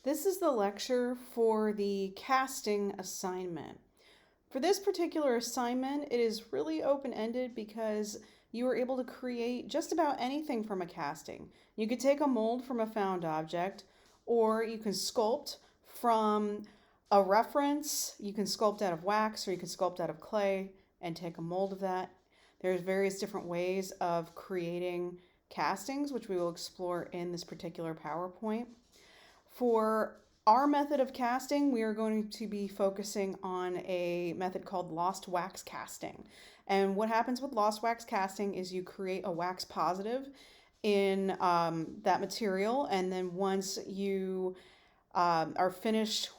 This is the lecture for the casting assignment. For this particular assignment, it is really open-ended because you are able to create just about anything from a casting. You could take a mold from a found object, or you can sculpt from a reference. You can sculpt out of wax, or you can sculpt out of clay and take a mold of that. There's various different ways of creating castings, which we will explore in this particular PowerPoint. For our method of casting, we are going to be focusing on a method called lost wax casting. And what happens with lost wax casting is you create a wax positive in that material, and then once you are finished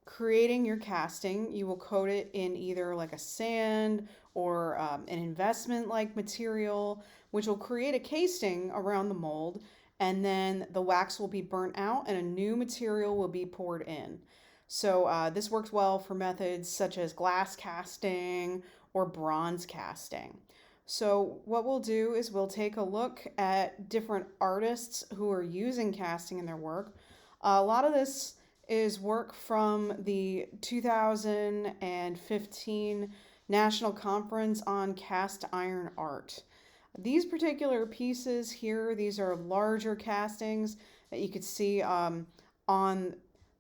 creating your casting, you will coat it in either like a sand or an investment like material, which will create a casing around the mold, and then the wax will be burnt out and a new material will be poured in. So this works well for methods such as glass casting or bronze casting. So what we'll do is we'll take a look at different artists who are using casting in their work. A lot of this is work from the 2015 National Conference on Cast Iron Art. These particular pieces here, these are larger castings that you could see on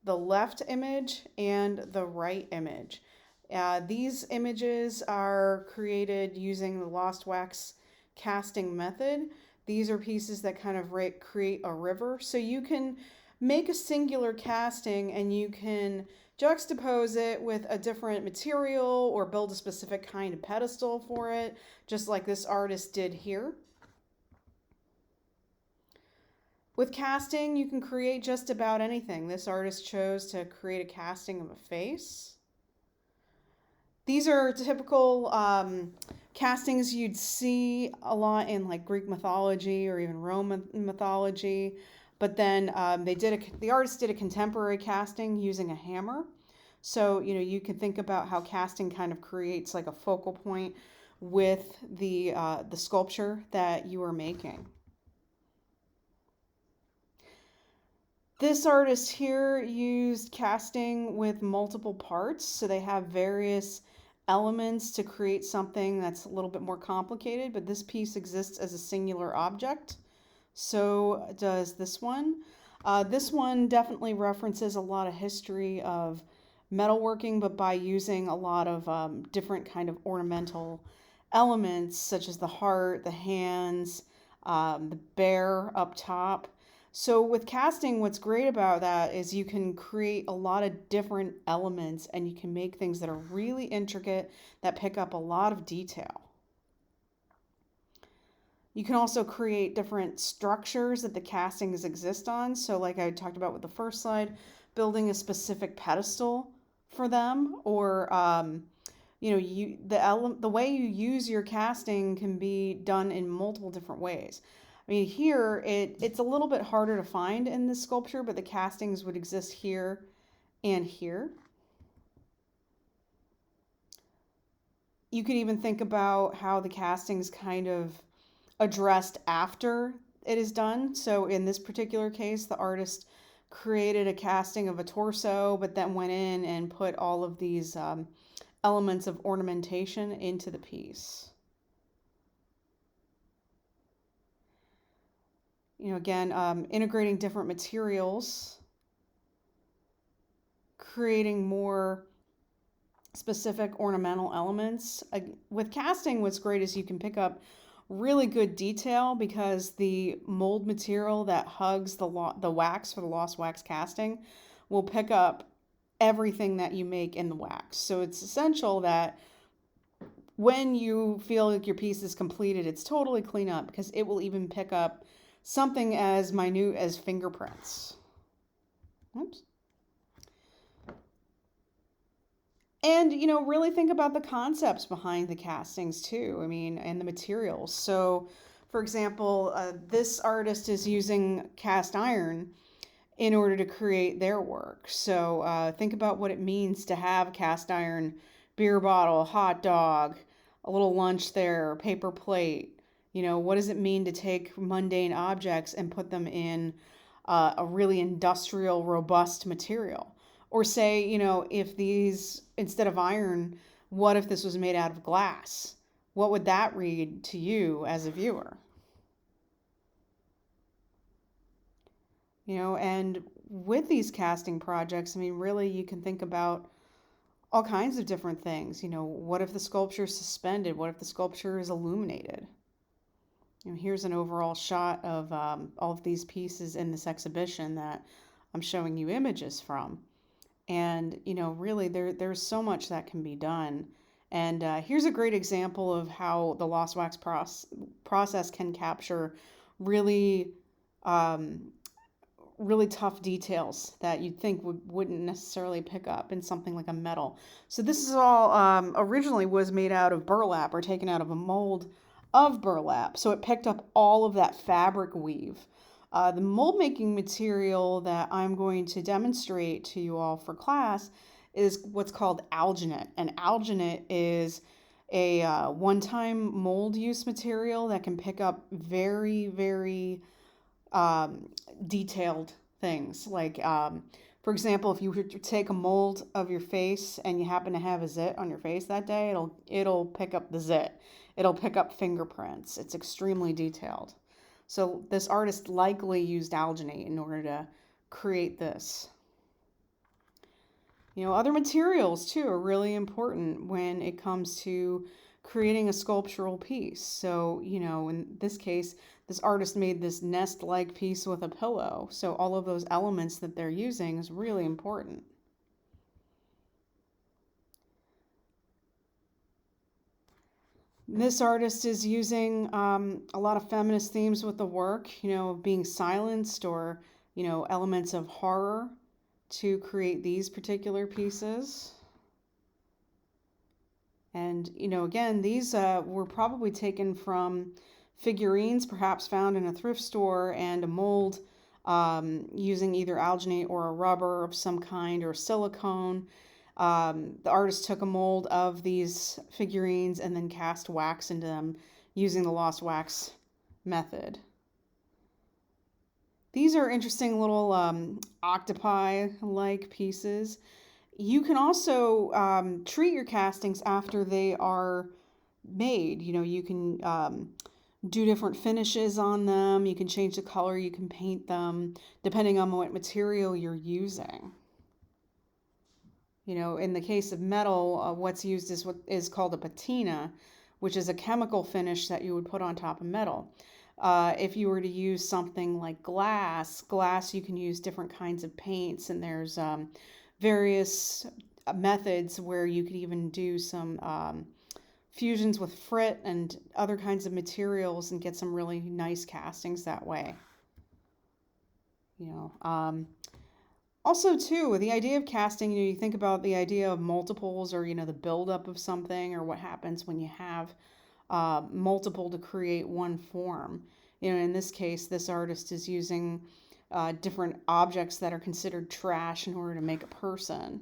the left image and the right image. These images are created using the lost wax casting method. These are pieces that kind of create a river. So you can make a singular casting and you can juxtapose it with a different material or build a specific kind of pedestal for it, just like this artist did here. With casting, you can create just about anything. This artist chose to create a casting of a face. These are typical castings you'd see a lot in like Greek mythology or even Roman mythology. But then the artist did a contemporary casting using a hammer. So, you can think about how casting kind of creates like a focal point with the sculpture that you are making. This artist here used casting with multiple parts. So they have various elements to create something that's a little bit more complicated, but this piece exists as a singular object. So does this one. This one definitely references a lot of history of metalworking, but by using a lot of different kind of ornamental elements, such as the heart, the hands, the bear up top. So with casting, what's great about that is you can create a lot of different elements and you can make things that are really intricate that pick up a lot of detail. You can also create different structures that the castings exist on. So like I talked about with the first slide, building a specific pedestal for them, or the way you use your casting can be done in multiple different ways. I mean, here it's a little bit harder to find in this sculpture, but the castings would exist here and here. You could even think about how the castings kind of addressed after it is done. So in this particular case, the artist created a casting of a torso, but then went in and put all of these elements of ornamentation into the piece. Again, integrating different materials, creating more specific ornamental elements. With casting, what's great is you can pick up really good detail because the mold material that hugs the wax for the lost wax casting will pick up everything that you make in the wax. So it's essential that when you feel like your piece is completed, it's totally clean up because it will even pick up something as minute as fingerprints. Oops. And, really think about the concepts behind the castings too. I mean, and the materials. So, for example, this artist is using cast iron in order to create their work. So think about what it means to have cast iron beer bottle, hot dog, a little lunch there, paper plate. What does it mean to take mundane objects and put them in a really industrial, robust material. Or say, if these, instead of iron, what if this was made out of glass? What would that read to you as a viewer? And with these casting projects, I mean, really, you can think about all kinds of different things. What if the sculpture is suspended? What if the sculpture is illuminated? Here's an overall shot of all of these pieces in this exhibition that I'm showing you images from. And, really, there's so much that can be done. And here's a great example of how the lost wax process can capture really, um, really tough details that you'd think wouldn't necessarily pick up in something like a metal. So this is all originally was made out of burlap or taken out of a mold of burlap. So it picked up all of that fabric weave. The mold making material that I'm going to demonstrate to you all for class is what's called alginate. And alginate is a one-time mold use material that can pick up very, very detailed things. Like, for example, if you were to take a mold of your face and you happen to have a zit on your face that day, it'll pick up the zit. It'll pick up fingerprints. It's extremely detailed. So this artist likely used alginate in order to create this. Other materials too are really important when it comes to creating a sculptural piece. So, in this case, this artist made this nest-like piece with a pillow. So all of those elements that they're using is really important. This artist is using a lot of feminist themes with the work, being silenced or, elements of horror to create these particular pieces. And, again, these were probably taken from figurines, perhaps found in a thrift store, and a mold using either alginate or a rubber of some kind or silicone. The artist took a mold of these figurines and then cast wax into them using the lost wax method. These are interesting little octopi-like pieces. You can also treat your castings after they are made. You can do different finishes on them. You can change the color. You can paint them depending on what material you're using. In the case of metal, what's used is what is called a patina, which is a chemical finish that you would put on top of metal. If you were to use something like glass, you can use different kinds of paints, and there's various methods where you could even do some fusions with frit and other kinds of materials and get some really nice castings that way. Also, too, the idea of casting, you think about the idea of multiples or, the buildup of something or what happens when you have multiple to create one form. In this case, this artist is using different objects that are considered trash in order to make a person.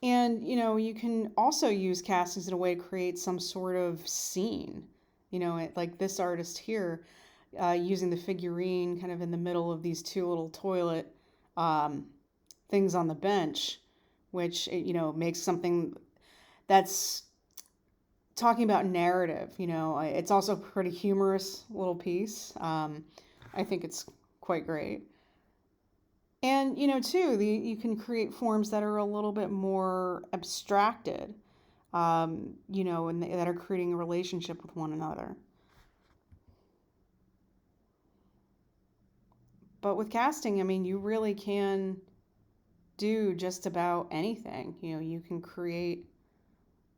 And, you can also use castings in a way to create some sort of scene. Like this artist here, using the figurine kind of in the middle of these two little toilet things on the bench, which, makes something that's talking about narrative. It's also a pretty humorous little piece. I think it's quite great. And, too, you can create forms that are a little bit more abstracted, and that are creating a relationship with one another. But with casting, I mean, you really can do just about anything. You can create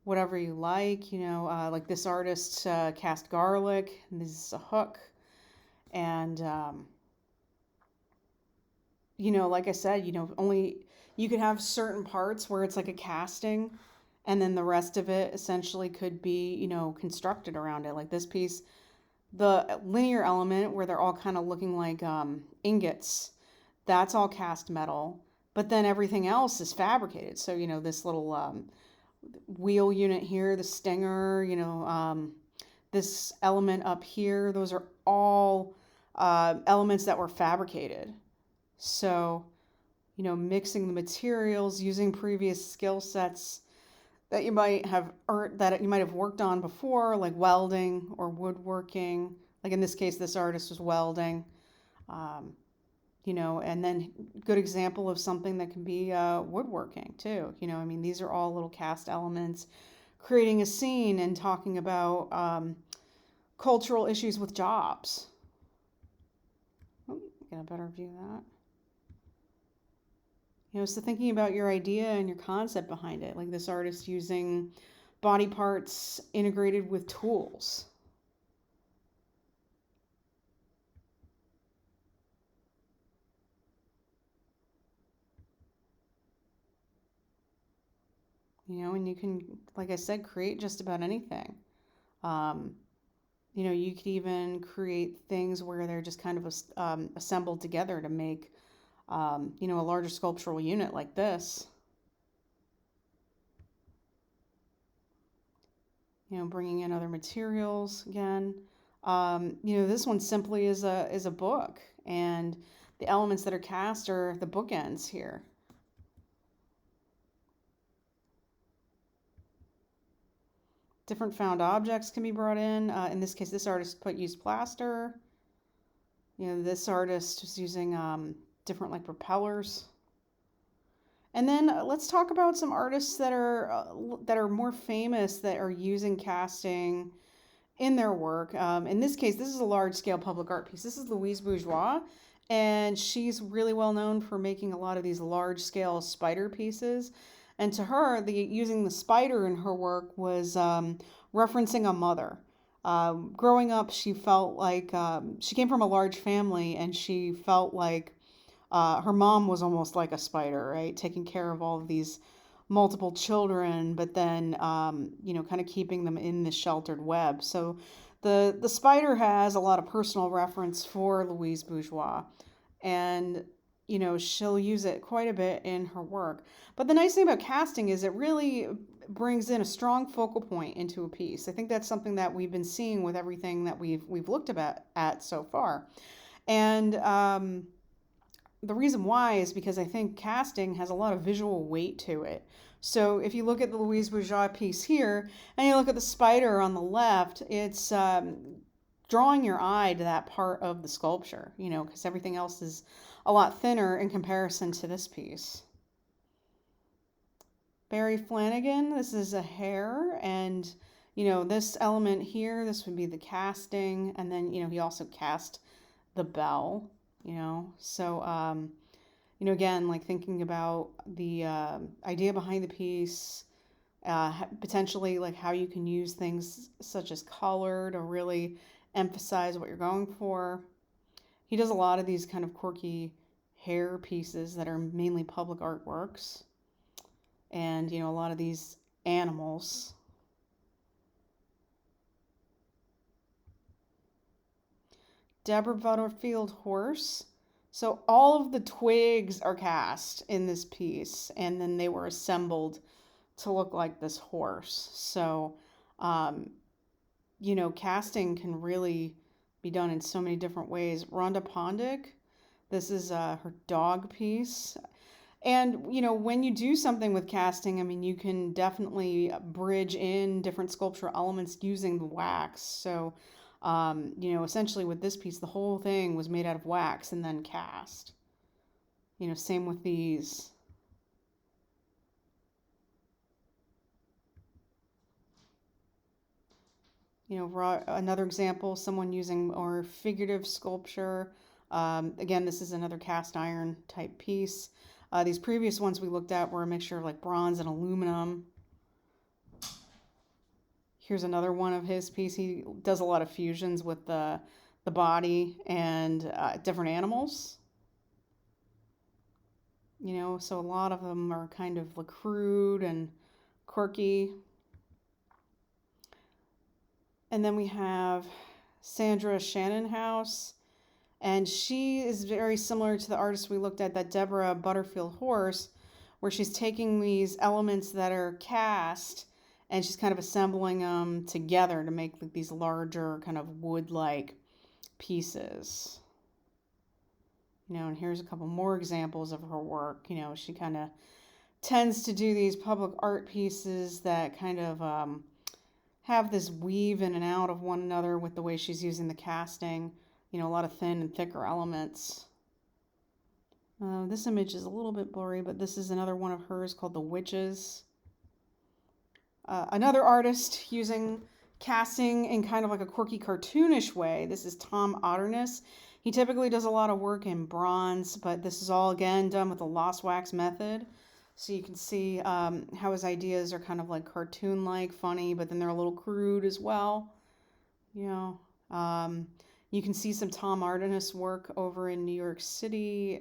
whatever you like. Like this artist cast garlic, and this is a hook. And, like I said, only you could have certain parts where it's like a casting, and then the rest of it essentially could be, constructed around it. Like this piece, the linear element where they're all kind of looking like ingots, that's all cast metal. But then everything else is fabricated. So, this little wheel unit here, the stinger, this element up here, those are all elements that were fabricated. So, mixing the materials, using previous skill sets that you might have worked on before, like welding or woodworking. Like in this case, this artist was welding. Um, and then good example of something that can be woodworking too. These are all little cast elements, creating a scene and talking about cultural issues with jobs. Oh, get a better view of that. So thinking about your idea and your concept behind it, like this artist using body parts integrated with tools. And you can, like I said, create just about anything. Um, you could even create things where they're just kind of assembled together to make, a larger sculptural unit like this. Bringing in other materials again. This one simply is a book, and the elements that are cast are the bookends here. Different found objects can be brought in. In this case, this artist used plaster. This artist is using different like propellers. And then let's talk about some artists that are more famous that are using casting in their work. In this case, this is a large-scale public art piece. This is Louise Bourgeois, and she's really well known for making a lot of these large-scale spider pieces. And to her, using the spider in her work was referencing a mother. Growing up, she felt like she came from a large family, and she felt like her mom was almost like a spider, right? Taking care of all of these multiple children, but then, kind of keeping them in the sheltered web. So the spider has a lot of personal reference for Louise Bourgeois. And she'll use it quite a bit in her work. But the nice thing about casting is it really brings in a strong focal point into a piece. I think that's something that we've been seeing with everything that we've looked at so far. And the reason why is because I think casting has a lot of visual weight to it. So if you look at the Louise Bourgeois piece here, and you look at the spider on the left, it's drawing your eye to that part of the sculpture, because everything else is a lot thinner in comparison to this piece. Barry Flanagan, this is a hare, and this element here, this would be the casting, and then he also cast the bell. So again, like thinking about the idea behind the piece, potentially like how you can use things such as color to really emphasize what you're going for. He does a lot of these kind of quirky hair pieces that are mainly public artworks, and a lot of these animals. Deborah Butterfield horse. So all of the twigs are cast in this piece, and then they were assembled to look like this horse. So, casting can really be done in so many different ways. Rhonda Pondick, this is her dog piece. And, when you do something with casting, you can definitely bridge in different sculptural elements using the wax. So, essentially with this piece, the whole thing was made out of wax and then cast. Same with these. Another example, someone using more figurative sculpture. Again, this is another cast iron type piece. These previous ones we looked at were a mixture of like bronze and aluminum. Here's another one of his piece. He does a lot of fusions with the body and different animals. So a lot of them are kind of like crude and quirky. And then we have Sandra Shannonhouse, and she is very similar to the artist we looked at, that Deborah Butterfield horse, where she's taking these elements that are cast and she's kind of assembling them together to make like these larger kind of wood-like pieces. And here's a couple more examples of her work. She kind of tends to do these public art pieces that kind of have this weave in and out of one another with the way she's using the casting. A lot of thin and thicker elements. This image is a little bit blurry, but this is another one of hers called The Witches. Another artist using casting in kind of like a quirky, cartoonish way. This is Tom Otterness. He typically does a lot of work in bronze, but this is all, again, done with the lost wax method. So you can see how his ideas are kind of like cartoon-like, funny, but then they're a little crude as well. You can see some Tom Otterness work over in New York City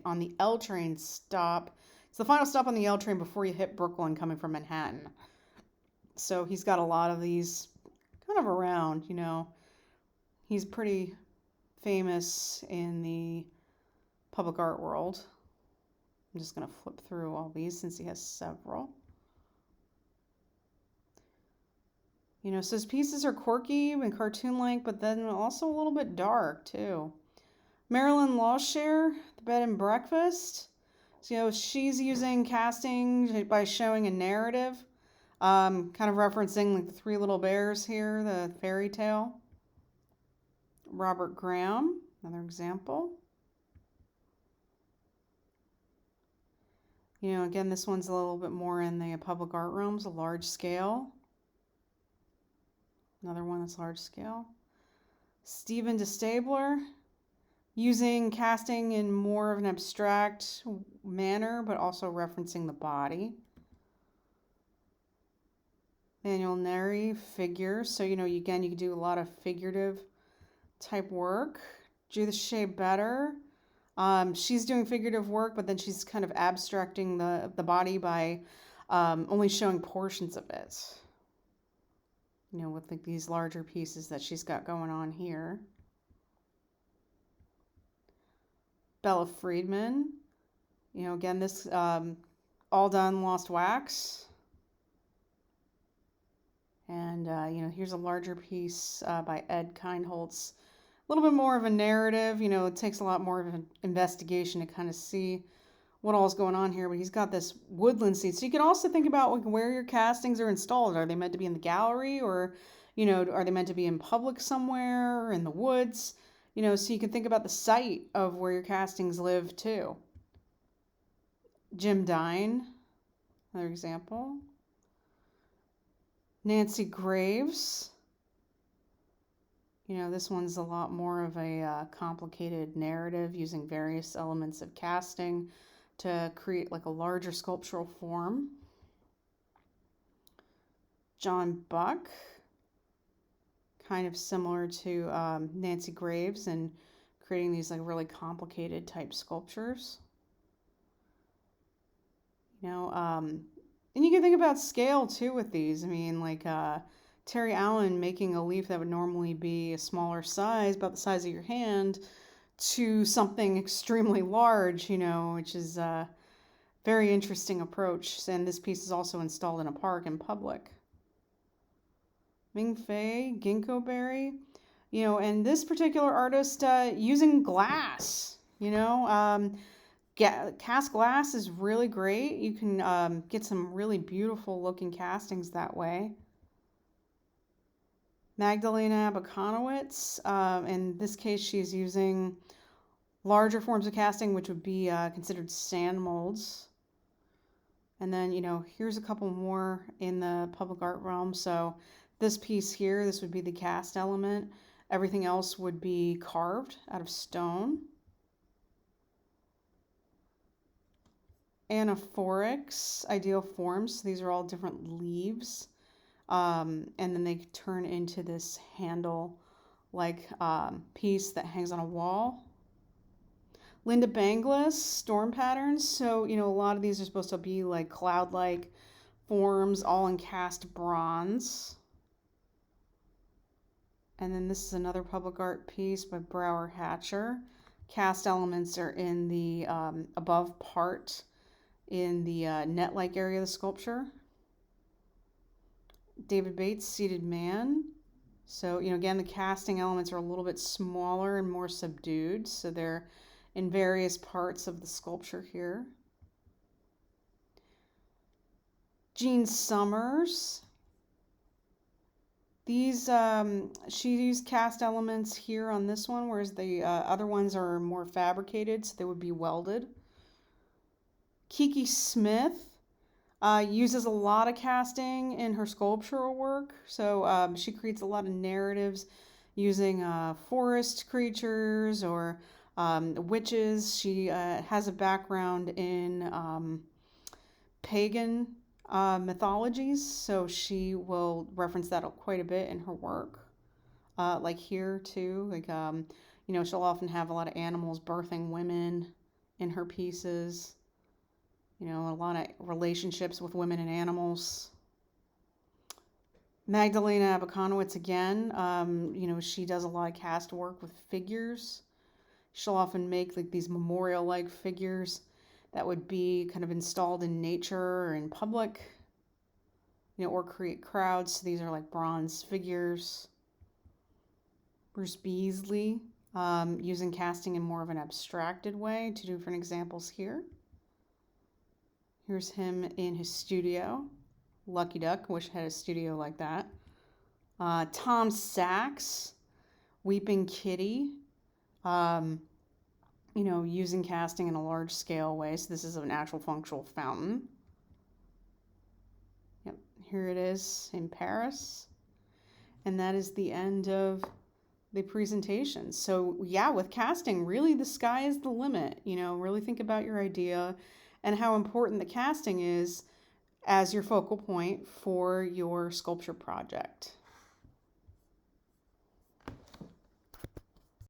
on the L train stop. It's the final stop on the L train before you hit Brooklyn coming from Manhattan. So he's got a lot of these kind of around, He's pretty famous in the public art world. I'm just going to flip through all these since he has several. So his pieces are quirky and cartoon-like, but then also a little bit dark, too. Marilyn Lawshare, The Bed and Breakfast. So, she's using casting by showing a narrative, kind of referencing like the Three Little Bears here, the fairy tale. Robert Graham, another example. Again, this one's a little bit more in the public art realms, a large scale. Another one that's large scale. Stephen DeStabler, using casting in more of an abstract manner, but also referencing the body. Manuel Neri, figures. So, again, you can do a lot of figurative type work. Judith Shea Better. She's doing figurative work, but then she's kind of abstracting the body by only showing portions of it. With like these larger pieces that she's got going on here. Bella Friedman. Again, this all done lost wax. And, here's a larger piece by Ed Kindholtz. A little bit more of a narrative. It takes a lot more of an investigation to kind of see what all is going on here. But he's got this woodland scene. So you can also think about like where your castings are installed. Are they meant to be in the gallery, or, are they meant to be in public somewhere or in the woods? So you can think about the site of where your castings live too. Jim Dine, another example. Nancy Graves. This one's a lot more of a complicated narrative using various elements of casting to create like a larger sculptural form. John Buck, kind of similar to Nancy Graves and creating these like really complicated type sculptures. And you can think about scale too with these. I mean, like Terry Allen making a leaf that would normally be a smaller size, about the size of your hand, to something extremely large, which is a very interesting approach. And this piece is also installed in a park in public. Ming Fei, Ginkgo Berry, and this particular artist using glass, cast glass is really great. You can get some really beautiful looking castings that way. Magdalena Abakanowitz, in this case, she's using larger forms of casting, which would be considered sand molds. And then, here's a couple more in the public art realm. So this piece here, this would be the cast element. Everything else would be carved out of stone. Anaphorix, ideal forms. These are all different leaves. And then they turn into this handle-like piece that hangs on a wall. Linda Banglis, storm patterns. So, a lot of these are supposed to be like cloud-like forms, all in cast bronze. And then this is another public art piece by Brower Hatcher. Cast elements are in the above part in the net-like area of the sculpture. David Bates, Seated Man. So, again, the casting elements are a little bit smaller and more subdued. So they're in various parts of the sculpture here. Jean Summers. These, she used cast elements here on this one, whereas the other ones are more fabricated, so they would be welded. Kiki Smith uses a lot of casting in her sculptural work. So she creates a lot of narratives using forest creatures or witches. She has a background in pagan mythologies, so she will reference that quite a bit in her work. Like here too, she'll often have a lot of animals birthing women in her pieces. A lot of relationships with women and animals. Magdalena Abakanowitz again, she does a lot of cast work with figures. She'll often make like these memorial-like figures that would be kind of installed in nature or in public, or create crowds. So these are like bronze figures. Bruce Beasley, using casting in more of an abstracted way. Two different examples here. Here's him in his studio. Lucky Duck, wish I had a studio like that. Tom Sachs, Weeping Kitty, using casting in a large scale way. So this is an actual functional fountain. Yep, here it is in Paris. And that is the end of the presentation. So yeah, with casting, really the sky is the limit. Really think about your idea and how important the casting is as your focal point for your sculpture project.